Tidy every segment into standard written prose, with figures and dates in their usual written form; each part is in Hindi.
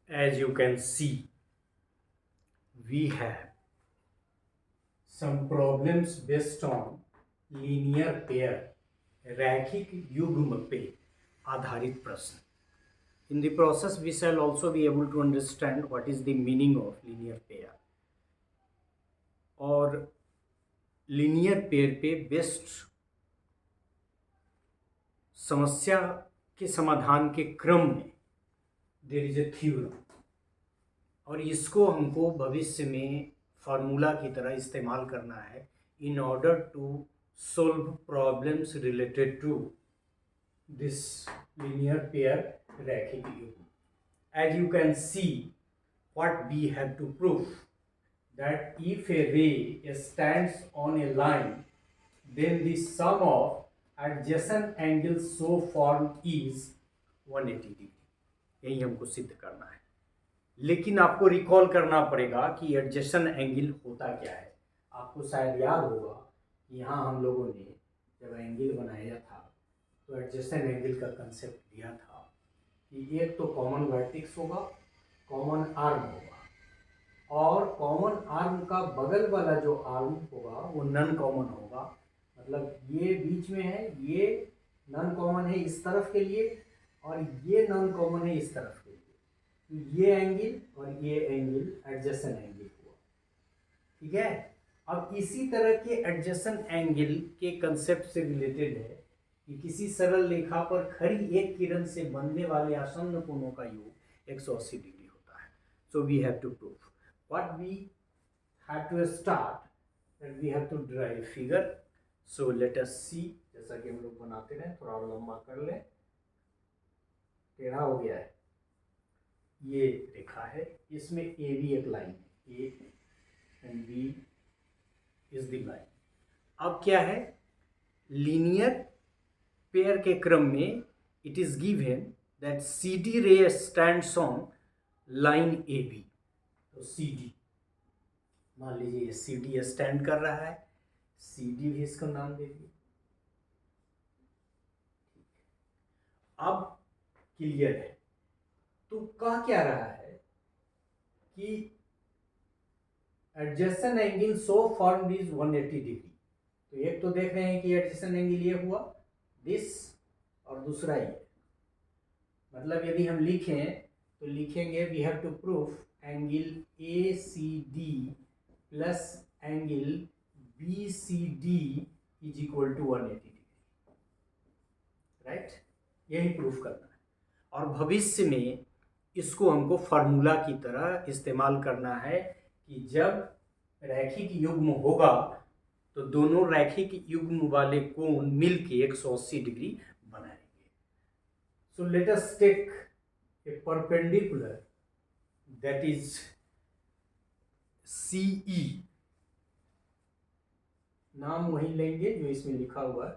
As you can see, we have some problems based on linear pair, रैखिक युग्म पे आधारित प्रश्न. In the process, we shall also be able to understand what is the meaning of linear pair. और linear pair पे बेस्ड समस्या के समाधान के क्रम में देयर इज ए थ्योरम, और इसको हमको भविष्य में फार्मूला की तरह इस्तेमाल करना है in order to solve problems related to this linear pair रैखिक युग्म. As you can see, what we have to prove that if a ray stands on a line, then the sum of adjacent angles so formed is 180 degree. यही हमको सिद्ध करना है. लेकिन आपको रिकॉल करना पड़ेगा कि एडजेसेंट एंगल होता क्या है. आपको शायद याद होगा कि यहाँ हम लोगों ने जब एंगल बनाया था तो एडजेसेंट एंगल का कंसेप्ट दिया था कि एक तो कॉमन वर्टेक्स होगा, कॉमन आर्म होगा, और कॉमन आर्म का बगल वाला जो आर्म होगा वो नॉन कॉमन होगा. मतलब ये बीच में है, ये नॉन कॉमन है इस तरफ के लिए, और ये नॉन कॉमन है इस तरफ के लिए. तो ये एंगल और ये एंगल एडजेसेंट एंगल हुआ. ठीक है. अब इसी तरह के एडजेसेंट एंगल के कंसेप्ट से रिलेटेड है कि किसी सरल रेखा पर खड़ी एक किरण से बनने वाले आसन्न कोणों का योग 180 डिग्री होता है. So we have to prove what we have to start, that we have to derive figure. So let us see. जैसा कि हम लोग बनाते रहे, थोड़ा और लंबा कर ले. टेढ़ा हो गया है. ये रेखा है, इसमें ए बी एक लाइन है, A and B is the line. अब क्या है, लीनियर पेयर के क्रम में it is given that C D ray stands on line A B. तो सी डी, मान लीजिए सी डी स्टैंड कर रहा है, सी डी भी इसका नाम दे दिए. अब क्लियर है. तो कह क्या रहा है कि adjacent angle so formed is 180 degree. तो एक तो देख रहे हैं कि एडजेसेंट एंगल ये हुआ दिस, और दूसरा ये. मतलब यदि हम लिखें तो लिखेंगे we have to proof angle A C D plus angle B C D is equal to 180 degree. Right. यही प्रूफ करना है, और भविष्य में इसको हमको फार्मूला की तरह इस्तेमाल करना है कि जब रैखिक युग्म होगा तो दोनों रैखिक युग्म वाले कोण मिलके 180 डिग्री बनाएंगे. So let us take a perpendicular that is CE. नाम वही लेंगे जो इसमें लिखा हुआ है.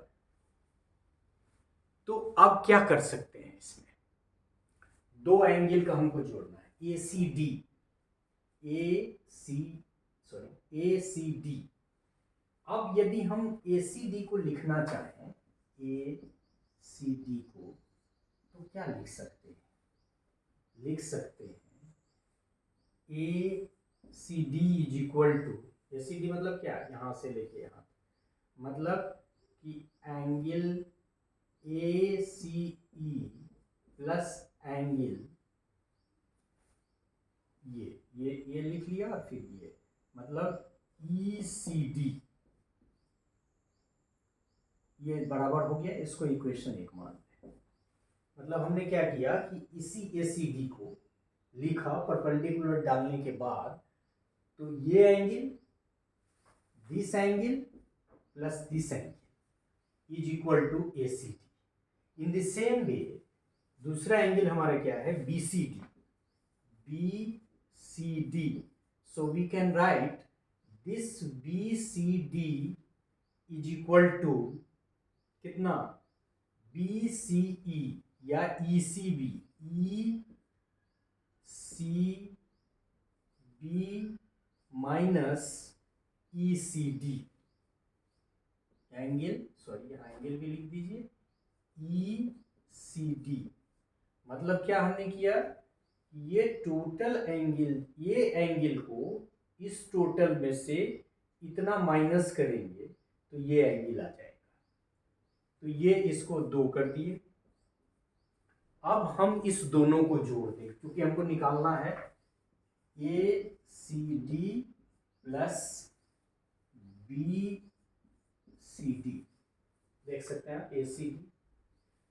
तो अब क्या कर सकते हैं, इसमें दो एंगल का हमको जोड़ना है, ACD, ACD. अब यदि हम ACD को लिखना चाहें, ACD को, तो क्या लिख सकते हैं? लिख सकते हैं ACD is equal to, ACD मतलब क्या, यहां से लेके यहां, मतलब कि एंगल ACE प्लस एंगल ये लिख लिया, और फिर ये मतलब ECD, ये बराबर हो गया. इसको इक्वेशन 1 मानते हैं. मतलब हमने क्या किया कि इसी ACD को लिखा परपेंडिकुलर डालने के बाद, तो ये angle this angle plus this angle is equal to ACD. In the same way दूसरा एंगल हमारा क्या है, BCD. So we can write this BCD is equal to कितना, BCE या ECB, ECB minus ECD angle, sorry यहाँ एंगल भी लिख दीजिए, ECD. मतलब क्या हमने किया ये टोटल एंगल, ये एंगल को इस टोटल में से इतना माइनस करेंगे तो ये एंगल आ जाएगा। तो ये इसको 2 कर दिए। अब हम इस दोनों को जोड़ दें, क्योंकि हमको निकालना है ACD प्लस BCD। देख सकते हैं ACD।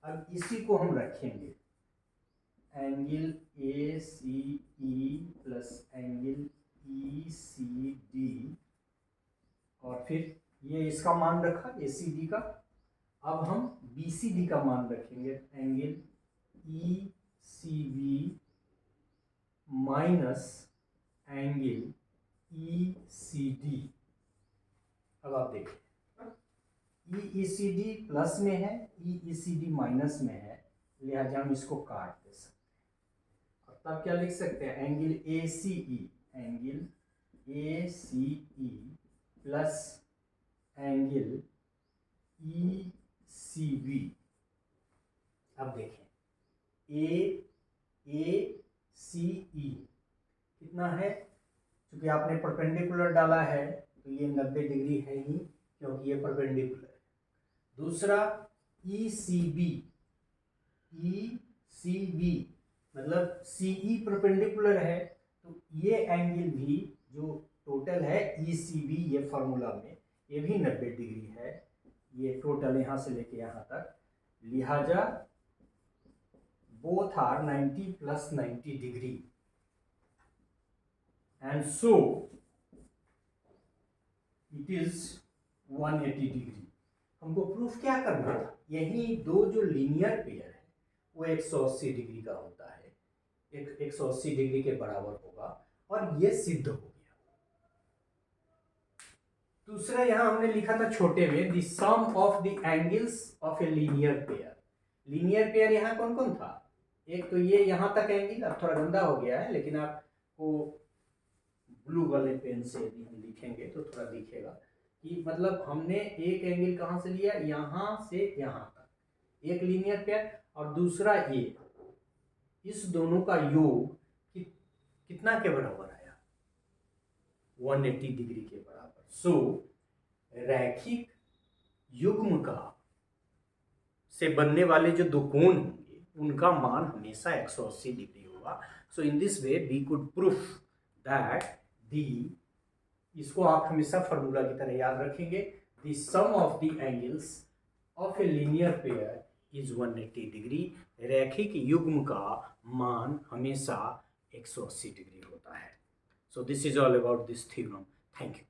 अब इसी को हम रखेंगे, angle ACE plus angle ECD, और फिर ये इसका मान रखा ACD का। अब हम BCD का मान रखेंगे, angle ECB minus angle ECD। अब आप देखिए, ECD प्लस में है, ECD माइनस में है, लिहाजा हम इसको काट दे सकते हैं। और तब क्या लिख सकते हैं, angle ACE, angle ACE plus angle ECB। अब देखें ACE कितना है, क्योंकि आपने परपेंडिकुलर डाला है तो ये 90 डिग्री है ही, क्योंकि ये परपेंडिकुलर है। दूसरा ECB मतलब CE परपेंडिकुलर है, तो ये एंगल भी जो टोटल है ECB, ये फार्मूला में ये भी 90 डिग्री है। ये टोटल यहाँ से लेके यहाँ तक, लिहाजा both are 90 plus 90 degree, and so it is 180 degree. हमको प्रूफ क्या करना था, यही दो जो लीनियर पेयर है वो 180 डिग्री का होता है, 180 डिग्री के बराबर होगा, और ये सिद्ध हो गया। दूसरा यहां हमने लिखा था छोटे में, the sum of the angles of a linear pair. Linear pair यहाँ कौन कौन था, एक तो ये यहाँ तक एंगल, अब थोड़ा गंदा हो गया है, लेकिन आपको ब्लू वाले पेन से यदि हम लिखेंगे तो थोड़ा दिखेगा कि मतलब हमने एक एंगल कहाँ से लिया, यहाँ से यहाँ तक, एक लीनियर पेयर, और दूसरा ये, इस दोनों का योग कितना के बराबर आया, 180 डिग्री के बराबर। सो रैखिक युग्म का से बनने वाले जो दो कोण होंगे उनका मान हमेशा 180 डिग्री होगा। So in this way we could proof that the, इसको आप हमेशा फार्मूला की तरह याद रखेंगे, the sum of the angles of a linear pair is 180 degree. रैखिक युग्म का मान हमेशा 180 डिग्री होता है। So this is all about this theorem. Thank you.